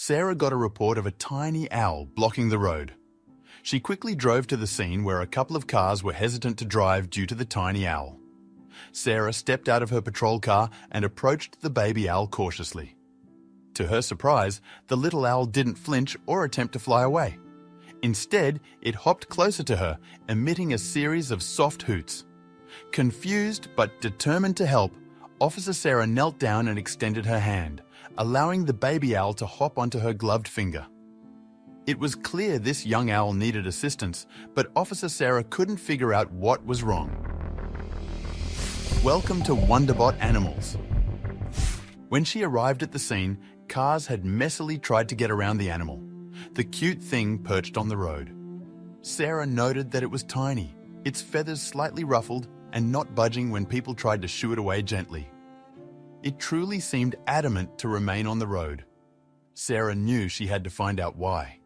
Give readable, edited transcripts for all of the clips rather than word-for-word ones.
Sarah got a report of a tiny owl blocking the road. She quickly drove to the scene where a couple of cars were hesitant to drive due to the tiny owl. Sarah stepped out of her patrol car and approached the baby owl cautiously. To her surprise, the little owl didn't flinch or attempt to fly away. Instead, it hopped closer to her, emitting a series of soft hoots. Confused but determined to help, Officer Sarah knelt down and extended her hand, allowing the baby owl to hop onto her gloved finger. It was clear this young owl needed assistance, but Officer Sarah couldn't figure out what was wrong. Welcome to Wonderbot Animals. When she arrived at the scene, cars had messily tried to get around the animal, the cute thing perched on the road. Sarah noted that it was tiny, its feathers slightly ruffled and not budging when people tried to shoo it away gently. It truly seemed adamant to remain on the road. Sarah knew she had to find out why.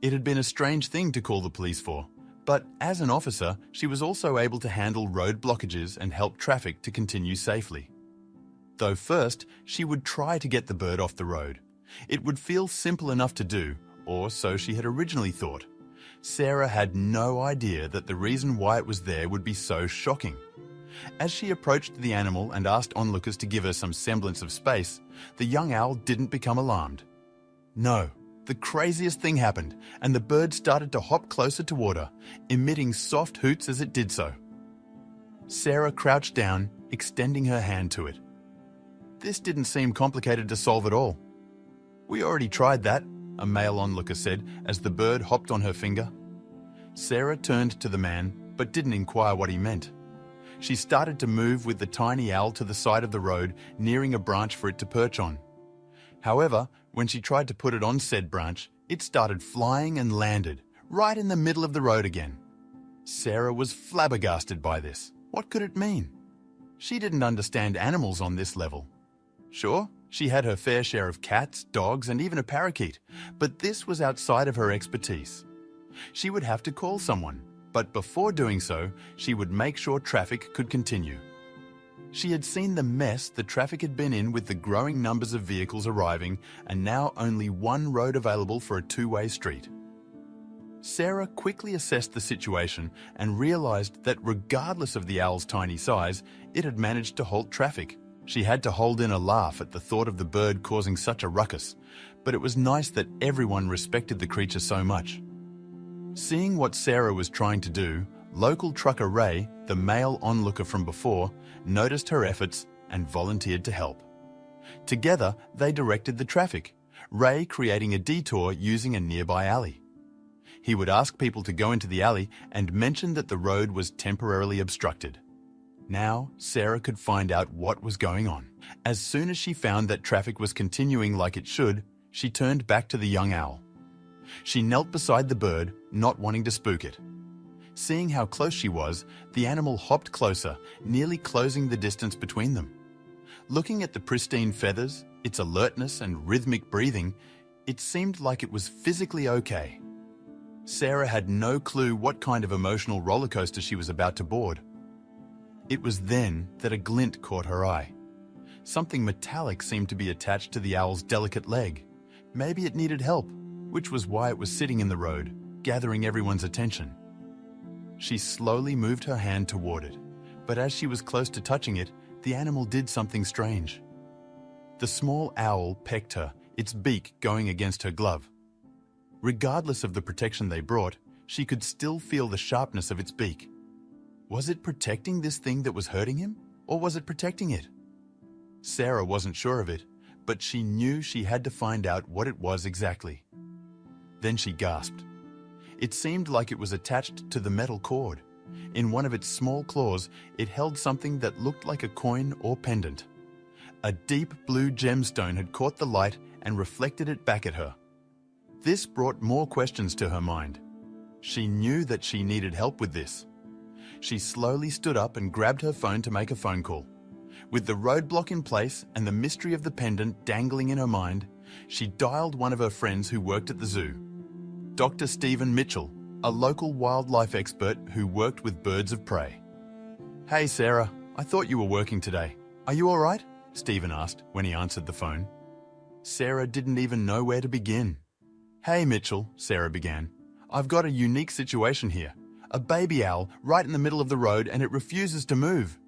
It had been a strange thing to call the police for, but as an officer, she was also able to handle road blockages and help traffic to continue safely. Though first, she would try to get the bird off the road. It would feel simple enough to do, or so she had originally thought. Sarah had no idea that the reason why it was there would be so shocking. As she approached the animal and asked onlookers to give her some semblance of space, the young owl didn't become alarmed. No, the craziest thing happened, and the bird started to hop closer toward her, emitting soft hoots as it did so. Sarah crouched down, extending her hand to it. This didn't seem complicated to solve at all. "We already tried that," a male onlooker said as the bird hopped on her finger. Sarah turned to the man, but didn't inquire what he meant. She started to move with the tiny owl to the side of the road, nearing a branch for it to perch on. However, when she tried to put it on said branch, it started flying and landed, right in the middle of the road again. Sarah was flabbergasted by this. What could it mean? She didn't understand animals on this level. Sure, she had her fair share of cats, dogs, and even a parakeet, but this was outside of her expertise. She would have to call someone, but before doing so, she would make sure traffic could continue. She had seen the mess the traffic had been in with the growing numbers of vehicles arriving and now only one road available for a two-way street. Sarah quickly assessed the situation and realized that regardless of the owl's tiny size, it had managed to halt traffic. She had to hold in a laugh at the thought of the bird causing such a ruckus, but it was nice that everyone respected the creature so much. Seeing what Sarah was trying to do, local trucker Ray, the male onlooker from before, noticed her efforts and volunteered to help. Together, they directed the traffic, Ray creating a detour using a nearby alley. He would ask people to go into the alley and mention that the road was temporarily obstructed. Now, Sarah could find out what was going on. As soon as she found that traffic was continuing like it should, she turned back to the young owl. She knelt beside the bird, not wanting to spook it. Seeing how close she was, the animal hopped closer, nearly closing the distance between them. Looking at the pristine feathers, its alertness and rhythmic breathing, it seemed like it was physically okay. Sarah had no clue what kind of emotional roller coaster she was about to board. It was then that a glint caught her eye. Something metallic seemed to be attached to the owl's delicate leg. Maybe it needed help, which was why it was sitting in the road, gathering everyone's attention. She slowly moved her hand toward it, but as she was close to touching it, the animal did something strange. The small owl pecked her, its beak going against her glove. Regardless of the protection they brought, she could still feel the sharpness of its beak. Was it protecting this thing that was hurting him, or was it protecting it? Sarah wasn't sure of it, but she knew she had to find out what it was exactly. Then she gasped. It seemed like it was attached to the metal cord. In one of its small claws, it held something that looked like a coin or pendant. A deep blue gemstone had caught the light and reflected it back at her. This brought more questions to her mind. She knew that she needed help with this. She slowly stood up and grabbed her phone to make a phone call. With the roadblock in place and the mystery of the pendant dangling in her mind, she dialed one of her friends who worked at the zoo. Dr. Stephen Mitchell, a local wildlife expert who worked with birds of prey. "Hey Sarah, I thought you were working today. Are you all right?" Stephen asked when he answered the phone. Sarah didn't even know where to begin. "Hey, Mitchell," Sarah began. "I've got a unique situation here. A baby owl right in the middle of the road and it refuses to move."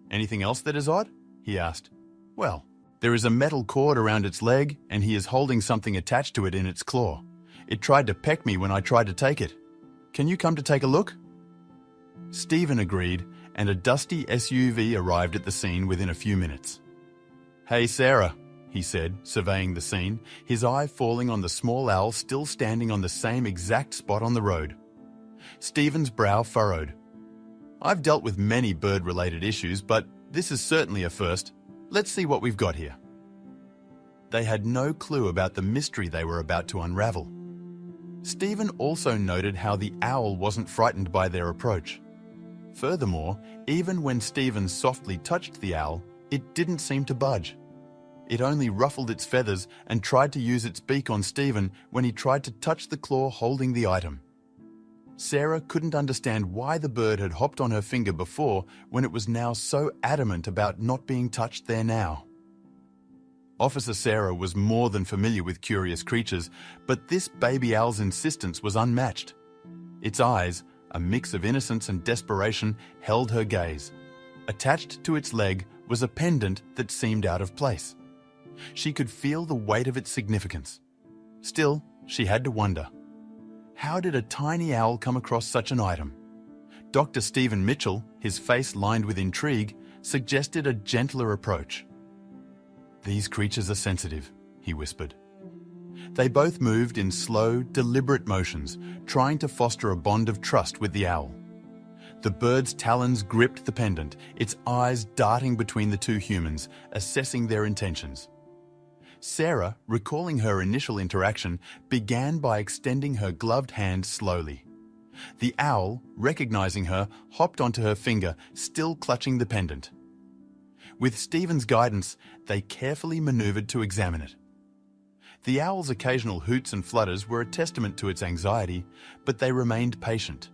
"Anything else that is odd?" he asked. "Well, there is a metal cord around its leg and he is holding something attached to it in its claw. It tried to peck me when I tried to take it. Can you come to take a look?" Stephen agreed, and a dusty SUV arrived at the scene within a few minutes. "Hey, Sarah," he said, surveying the scene, his eye falling on the small owl still standing on the same exact spot on the road. Stephen's brow furrowed. "I've dealt with many bird-related issues, but this is certainly a first. Let's see what we've got here." They had no clue about the mystery they were about to unravel. Stephen also noted how the owl wasn't frightened by their approach. Furthermore, even when Stephen softly touched the owl, it didn't seem to budge. It only ruffled its feathers and tried to use its beak on Stephen when he tried to touch the claw holding the item. Sarah couldn't understand why the bird had hopped on her finger before when it was now so adamant about not being touched there now. Officer Sarah was more than familiar with curious creatures, but this baby owl's insistence was unmatched. Its eyes, a mix of innocence and desperation, held her gaze. Attached to its leg was a pendant that seemed out of place. She could feel the weight of its significance. Still, she had to wonder. How did a tiny owl come across such an item? Dr. Stephen Mitchell, his face lined with intrigue, suggested a gentler approach. "These creatures are sensitive," he whispered. They both moved in slow, deliberate motions, trying to foster a bond of trust with the owl. The bird's talons gripped the pendant, its eyes darting between the two humans, assessing their intentions. Sarah, recalling her initial interaction, began by extending her gloved hand slowly. The owl, recognizing her, hopped onto her finger, still clutching the pendant. With Stephen's guidance, they carefully maneuvered to examine it. The owl's occasional hoots and flutters were a testament to its anxiety, but they remained patient.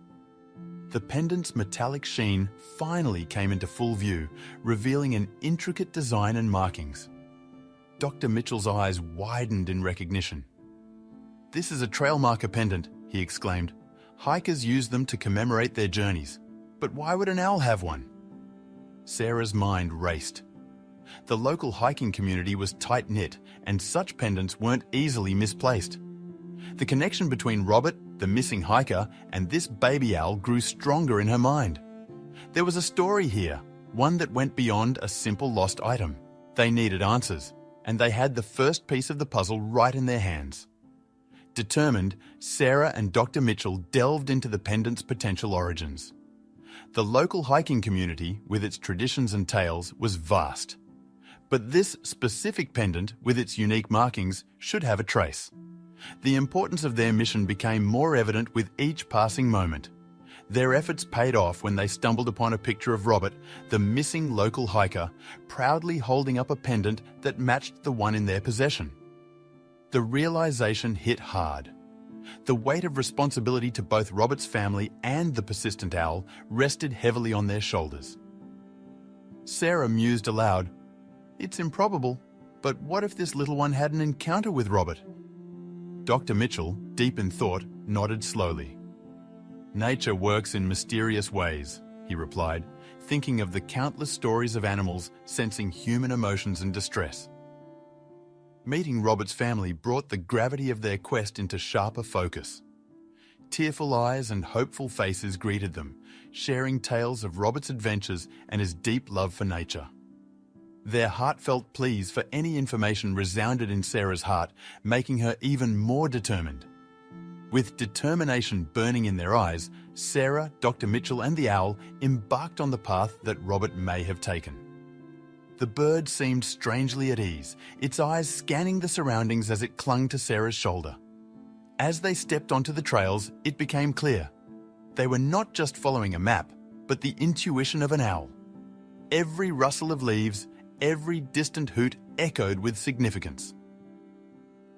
The pendant's metallic sheen finally came into full view, revealing an intricate design and markings. Dr. Mitchell's eyes widened in recognition. "This is a trail marker pendant," he exclaimed. "Hikers use them to commemorate their journeys. But why would an owl have one?" Sarah's mind raced. The local hiking community was tight-knit, and such pendants weren't easily misplaced. The connection between Robert, the missing hiker, and this baby owl grew stronger in her mind. There was a story here, one that went beyond a simple lost item. They needed answers, and they had the first piece of the puzzle right in their hands. Determined, Sarah and Dr. Mitchell delved into the pendant's potential origins. The local hiking community, with its traditions and tales, was vast. But this specific pendant, with its unique markings, should have a trace. The importance of their mission became more evident with each passing moment. Their efforts paid off when they stumbled upon a picture of Robert, the missing local hiker, proudly holding up a pendant that matched the one in their possession. The realization hit hard. The weight of responsibility to both Robert's family and the persistent owl rested heavily on their shoulders. Sarah mused aloud, "It's improbable, but what if this little one had an encounter with Robert?" Dr. Mitchell, deep in thought, nodded slowly. "Nature works in mysterious ways," he replied, thinking of the countless stories of animals sensing human emotions and distress. Meeting Robert's family brought the gravity of their quest into sharper focus. Tearful eyes and hopeful faces greeted them, sharing tales of Robert's adventures and his deep love for nature. Their heartfelt pleas for any information resounded in Sarah's heart, making her even more determined. With determination burning in their eyes, Sarah, Dr. Mitchell and the owl embarked on the path that Robert may have taken. The bird seemed strangely at ease, its eyes scanning the surroundings as it clung to Sarah's shoulder. As they stepped onto the trails, it became clear. They were not just following a map, but the intuition of an owl. Every rustle of leaves, every distant hoot echoed with significance.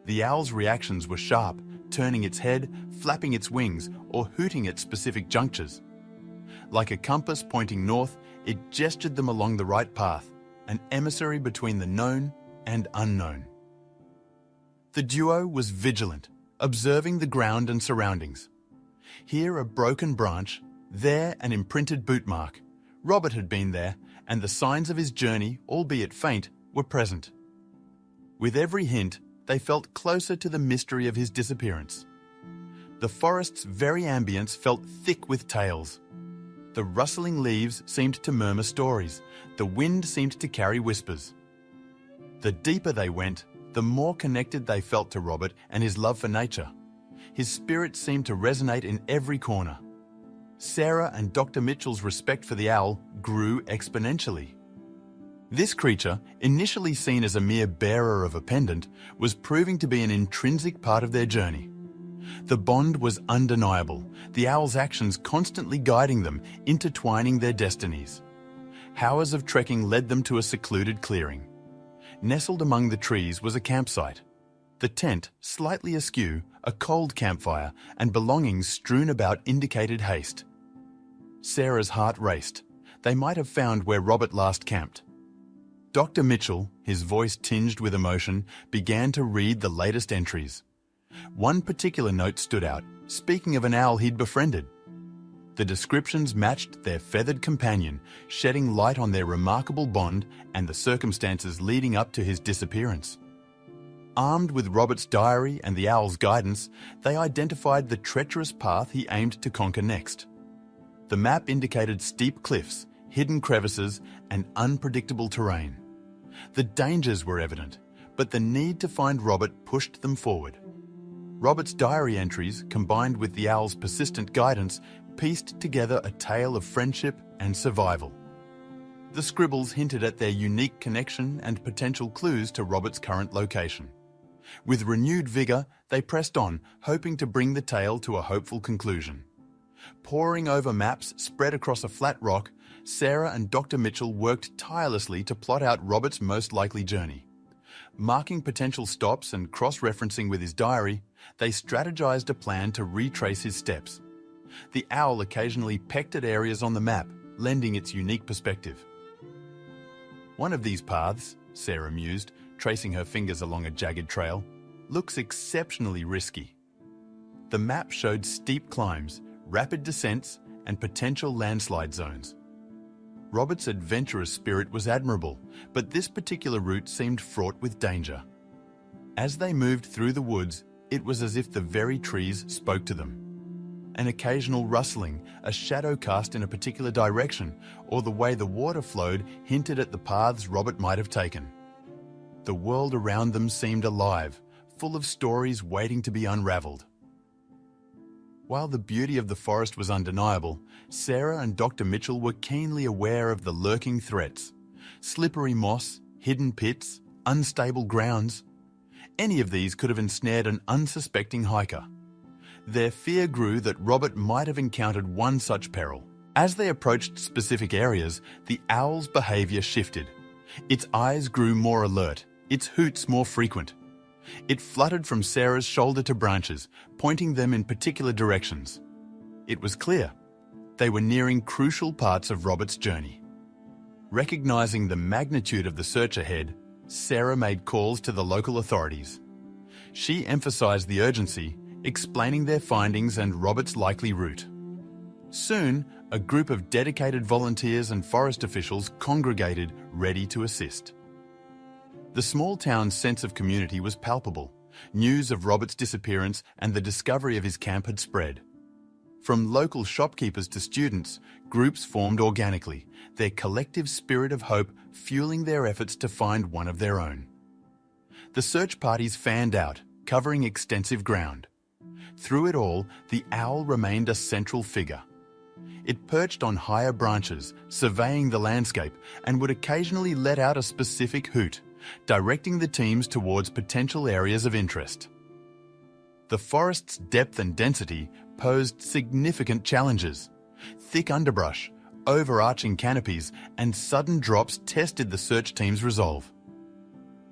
The owl's reactions were sharp, turning its head, flapping its wings, or hooting at specific junctures. Like a compass pointing north, it gestured them along the right path, an emissary between the known and unknown. The duo was vigilant, observing the ground and surroundings. Here a broken branch, there an imprinted boot mark. Robert had been there, and the signs of his journey, albeit faint, were present. With every hint, they felt closer to the mystery of his disappearance. The forest's very ambience felt thick with tales. The rustling leaves seemed to murmur stories. The wind seemed to carry whispers. The deeper they went, the more connected they felt to Robert and his love for nature. His spirit seemed to resonate in every corner. Sarah and Dr. Mitchell's respect for the owl grew exponentially. This creature, initially seen as a mere bearer of a pendant, was proving to be an intrinsic part of their journey. The bond was undeniable, the owl's actions constantly guiding them, intertwining their destinies. Hours of trekking led them to a secluded clearing. Nestled among the trees was a campsite. The tent, slightly askew, a cold campfire, and belongings strewn about indicated haste. Sarah's heart raced. They might have found where Robert last camped. Dr. Mitchell, his voice tinged with emotion, began to read the latest entries. One particular note stood out, speaking of an owl he'd befriended. The descriptions matched their feathered companion, shedding light on their remarkable bond and the circumstances leading up to his disappearance. Armed with Robert's diary and the owl's guidance, they identified the treacherous path he aimed to conquer next. The map indicated steep cliffs, hidden crevices, and unpredictable terrain. The dangers were evident, but the need to find Robert pushed them forward. Robert's diary entries, combined with the owl's persistent guidance, pieced together a tale of friendship and survival. The scribbles hinted at their unique connection and potential clues to Robert's current location. With renewed vigour, they pressed on, hoping to bring the tale to a hopeful conclusion. Poring over maps spread across a flat rock, Sarah and Dr. Mitchell worked tirelessly to plot out Robert's most likely journey. Marking potential stops and cross-referencing with his diary, they strategized a plan to retrace his steps. The owl occasionally pecked at areas on the map, lending its unique perspective. One of these paths, Sarah mused, tracing her fingers along a jagged trail, looks exceptionally risky. The map showed steep climbs, rapid descents, and potential landslide zones. Robert's adventurous spirit was admirable, but this particular route seemed fraught with danger. As they moved through the woods, it was as if the very trees spoke to them. An occasional rustling, a shadow cast in a particular direction, or the way the water flowed hinted at the paths Robert might have taken. The world around them seemed alive, full of stories waiting to be unraveled. While the beauty of the forest was undeniable, Sarah and Dr. Mitchell were keenly aware of the lurking threats. Slippery moss, hidden pits, unstable grounds. Any of these could have ensnared an unsuspecting hiker. Their fear grew that Robert might have encountered one such peril. As they approached specific areas, the owl's behavior shifted. Its eyes grew more alert, its hoots more frequent. It fluttered from Sarah's shoulder to branches, pointing them in particular directions. It was clear. They were nearing crucial parts of Robert's journey. Recognizing the magnitude of the search ahead, Sarah made calls to the local authorities. She emphasized the urgency, explaining their findings and Robert's likely route. Soon, a group of dedicated volunteers and forest officials congregated, ready to assist. The small town's sense of community was palpable. News of Robert's disappearance and the discovery of his camp had spread. From local shopkeepers to students, groups formed organically, their collective spirit of hope fueling their efforts to find one of their own. The search parties fanned out, covering extensive ground. Through it all, the owl remained a central figure. It perched on higher branches, surveying the landscape, and would occasionally let out a specific hoot, directing the teams towards potential areas of interest. The forest's depth and density posed significant challenges. Thick underbrush, overarching canopies, and sudden drops tested the search team's resolve.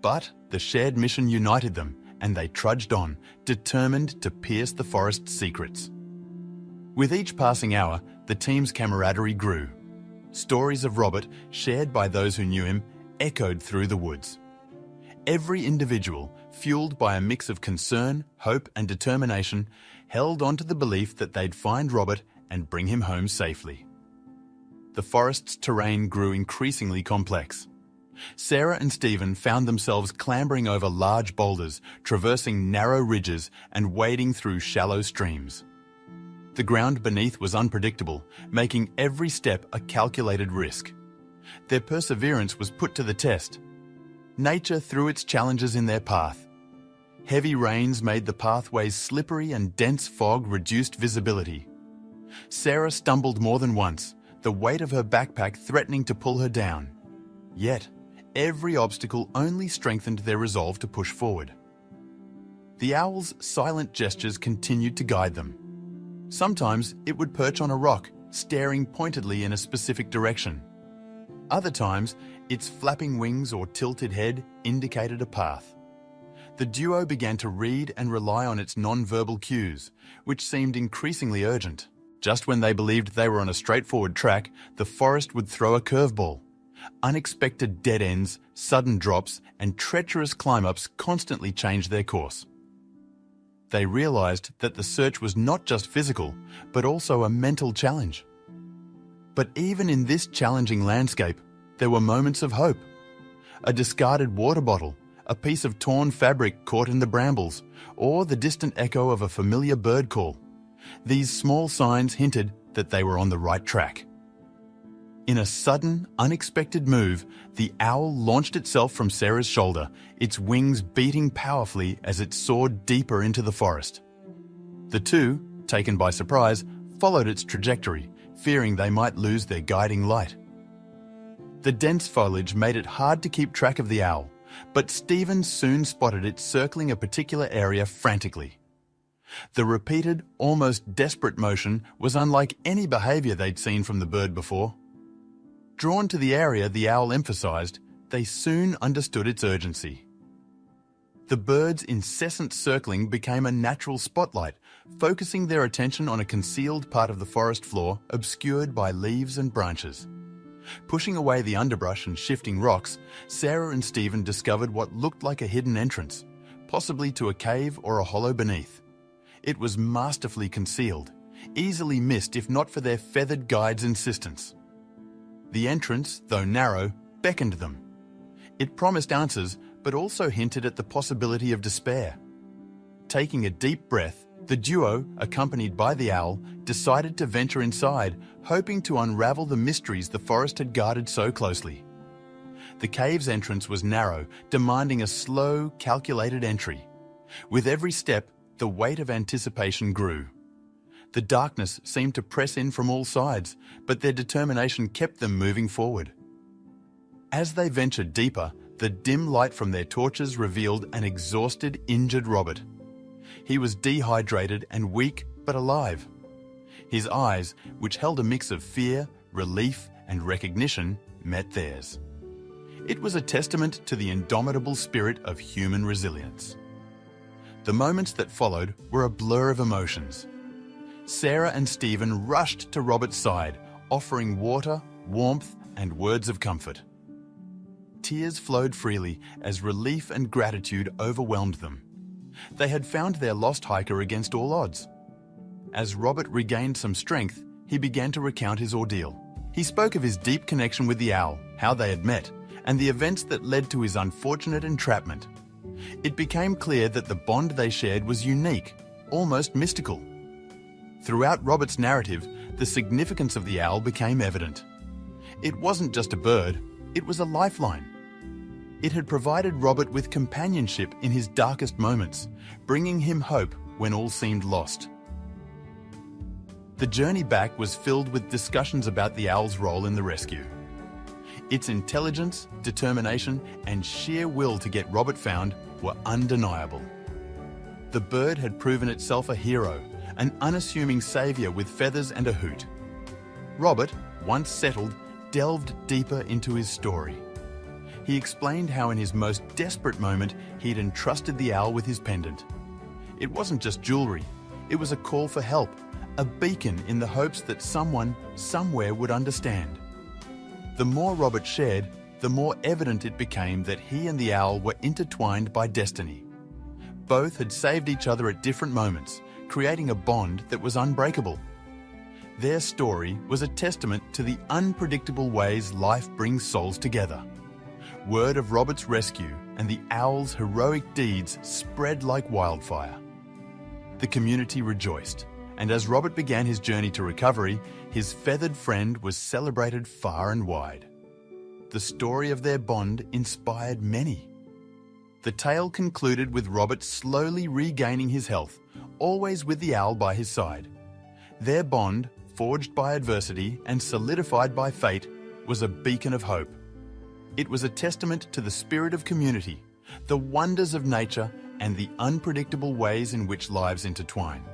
But the shared mission united them, and they trudged on, determined to pierce the forest's secrets. With each passing hour, the team's camaraderie grew. Stories of Robert, shared by those who knew him, echoed through the woods. Every individual, fueled by a mix of concern, hope and determination, held on to the belief that they'd find Robert and bring him home safely. The forest's terrain grew increasingly complex. Sarah and Stephen found themselves clambering over large boulders, traversing narrow ridges and wading through shallow streams. The ground beneath was unpredictable, making every step a calculated risk. Their perseverance was put to the test. Nature threw its challenges in their path. Heavy rains made the pathways slippery and dense fog reduced visibility. Sarah stumbled more than once, the weight of her backpack threatening to pull her down. Yet, every obstacle only strengthened their resolve to push forward. The owl's silent gestures continued to guide them. Sometimes it would perch on a rock, staring pointedly in a specific direction. Other times, its flapping wings or tilted head indicated a path. The duo began to read and rely on its non-verbal cues, which seemed increasingly urgent. Just when they believed they were on a straightforward track, the forest would throw a curveball. Unexpected dead ends, sudden drops, and treacherous climb-ups constantly changed their course. They realized that the search was not just physical, but also a mental challenge. But even in this challenging landscape, there were moments of hope. A discarded water bottle, a piece of torn fabric caught in the brambles, or the distant echo of a familiar bird call. These small signs hinted that they were on the right track. In a sudden, unexpected move, the owl launched itself from Sarah's shoulder, its wings beating powerfully as it soared deeper into the forest. The two, taken by surprise, followed its trajectory, fearing they might lose their guiding light. The dense foliage made it hard to keep track of the owl, but Stephen soon spotted it circling a particular area frantically. The repeated, almost desperate motion was unlike any behavior they'd seen from the bird before. Drawn to the area the owl emphasized, they soon understood its urgency. The bird's incessant circling became a natural spotlight, focusing their attention on a concealed part of the forest floor obscured by leaves and branches. Pushing away the underbrush and shifting rocks, Sarah and Stephen discovered what looked like a hidden entrance, possibly to a cave or a hollow beneath. It was masterfully concealed, easily missed if not for their feathered guide's insistence. The entrance, though narrow, beckoned them. It promised answers, but also hinted at the possibility of despair. Taking a deep breath, the duo, accompanied by the owl, decided to venture inside, hoping to unravel the mysteries the forest had guarded so closely. The cave's entrance was narrow, demanding a slow, calculated entry. With every step, the weight of anticipation grew. The darkness seemed to press in from all sides, but their determination kept them moving forward. As they ventured deeper, the dim light from their torches revealed an exhausted, injured Robert. He was dehydrated and weak, but alive. His eyes, which held a mix of fear, relief, and recognition, met theirs. It was a testament to the indomitable spirit of human resilience. The moments that followed were a blur of emotions. Sarah and Stephen rushed to Robert's side, offering water, warmth, and words of comfort. Tears flowed freely as relief and gratitude overwhelmed them. They had found their lost hiker against all odds. As Robert regained some strength, he began to recount his ordeal. He spoke of his deep connection with the owl, how they had met, and the events that led to his unfortunate entrapment. It became clear that the bond they shared was unique, almost mystical. Throughout Robert's narrative, the significance of the owl became evident. It wasn't just a bird, it was a lifeline. It had provided Robert with companionship in his darkest moments, bringing him hope when all seemed lost. The journey back was filled with discussions about the owl's role in the rescue. Its intelligence, determination, and sheer will to get Robert found were undeniable. The bird had proven itself a hero, an unassuming savior with feathers and a hoot. Robert, once settled, delved deeper into his story. He explained how in his most desperate moment he'd entrusted the owl with his pendant. It wasn't just jewelry, it was a call for help, a beacon in the hopes that someone, somewhere would understand. The more Robert shared, the more evident it became that he and the owl were intertwined by destiny. Both had saved each other at different moments, creating a bond that was unbreakable. Their story was a testament to the unpredictable ways life brings souls together. Word of Robert's rescue and the owl's heroic deeds spread like wildfire. The community rejoiced, and as Robert began his journey to recovery, his feathered friend was celebrated far and wide. The story of their bond inspired many. The tale concluded with Robert slowly regaining his health, always with the owl by his side. Their bond, forged by adversity and solidified by fate, was a beacon of hope. It was a testament to the spirit of community, the wonders of nature, and the unpredictable ways in which lives intertwine.